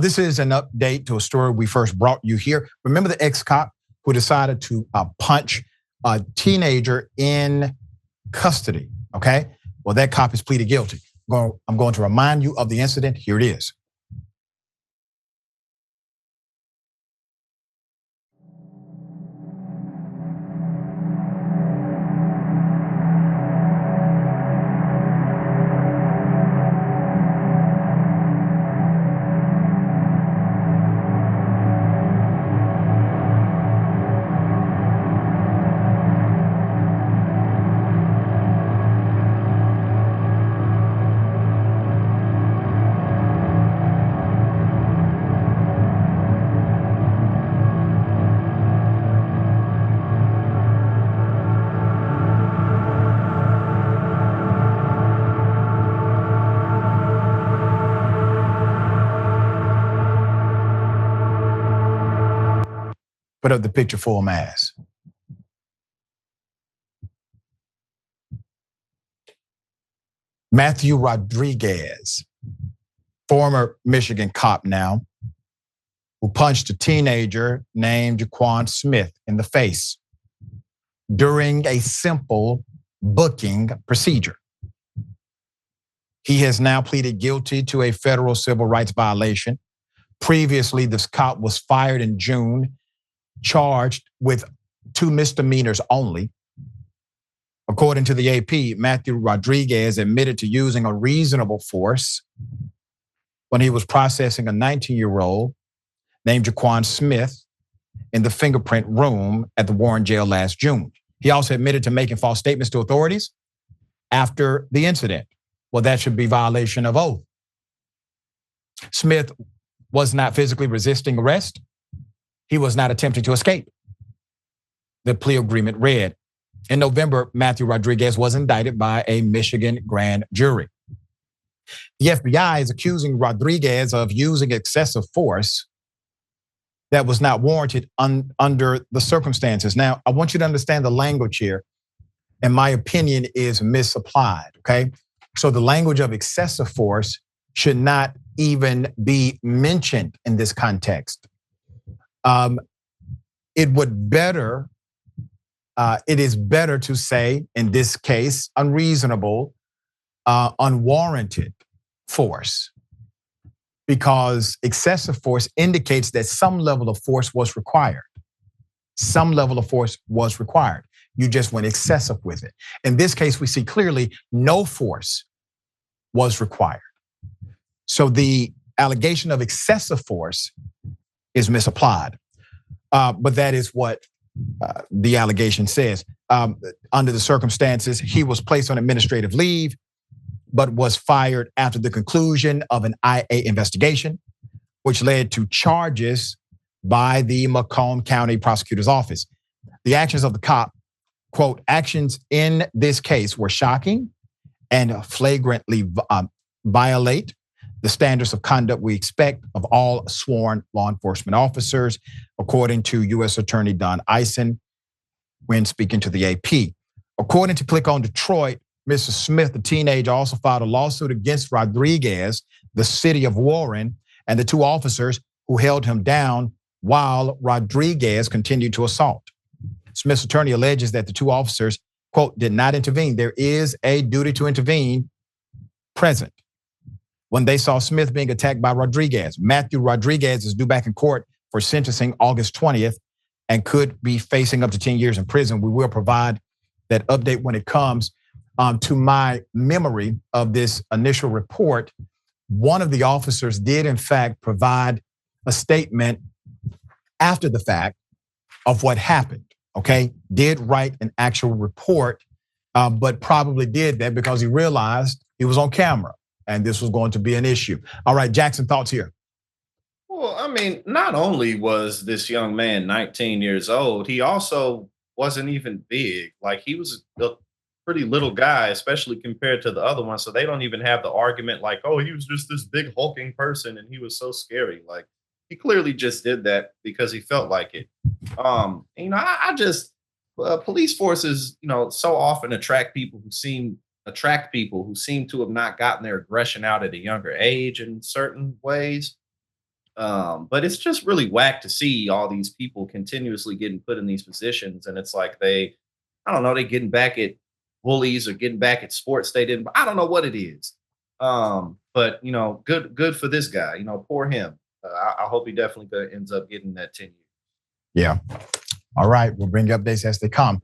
This is an update to a story we first brought you here. Remember the ex-cop who decided to punch a teenager in custody, okay? Well, that cop is pleaded guilty. I'm going to remind you of the incident. Here it is. Put up the picture full mass. Matthew Rodriguez, former Michigan cop now, who punched a teenager named Jaquwan Smith in the face during a simple booking procedure. He has now pleaded guilty to a federal civil rights violation. Previously, this cop was fired in June, charged with 2 misdemeanors only. According to the AP, Matthew Rodriguez admitted to using unreasonable force when he was processing a 19-year-old named Jaquwan Smith in the fingerprint room at the Warren jail last June. He also admitted to making false statements to authorities after the incident. Well, that should be violation of oath. Smith was not physically resisting arrest. He was not attempting to escape. The plea agreement read. In November, Matthew Rodriguez was indicted by a Michigan grand jury. The FBI is accusing Rodriguez of using excessive force that was not warranted under the circumstances. Now, I want you to understand the language here, in my opinion, is misapplied, okay? So the language of excessive force should not even be mentioned in this context. It is better to say, in this case, unreasonable, unwarranted force, because excessive force indicates that some level of force was required. Some level of force was required. You just went excessive with it. In this case, we see clearly no force was required. So the allegation of excessive force is misapplied. But that is what the allegation says. Under the circumstances, he was placed on administrative leave, but was fired after the conclusion of an IA investigation, which led to charges by the Macomb County Prosecutor's Office. The actions of the cop, quote, actions in this case were shocking and flagrantly violate the standards of conduct we expect of all sworn law enforcement officers, according to U.S. Attorney Don Eisen when speaking to the AP. According to Click on Detroit, Mr. Smith, the teenager, also filed a lawsuit against Rodriguez, the city of Warren, and the 2 officers who held him down while Rodriguez continued to assault. Smith's attorney alleges that the 2 officers, quote, did not intervene. There is a duty to intervene present when they saw Smith being attacked by Rodriguez. Matthew Rodriguez is due back in court for sentencing August 20th and could be facing up to 10 years in prison. We will provide that update when it comes. To my memory of this initial report, one of the officers did in fact provide a statement after the fact of what happened, okay? Did write an actual report, but probably did that because he realized he was on camera and this was going to be an issue. All right, Jackson, thoughts here? Well, I mean, not only was this young man 19 years old, he also wasn't even big. Like, he was a pretty little guy, especially compared to the other one. So they don't even have the argument like, oh, he was just this big hulking person and he was so scary. Like, he clearly just did that because he felt like it. I just police forces, so often attract people who seem to have not gotten their aggression out at a younger age in certain ways. But it's just really whack to see all these people continuously getting put in these positions, and it's like I don't know, they getting back at bullies or getting back at sports they didn't. I don't know what it is. But good for this guy. Poor him. I hope he definitely ends up getting that 10 years. Yeah. All right. We'll bring you updates as they come.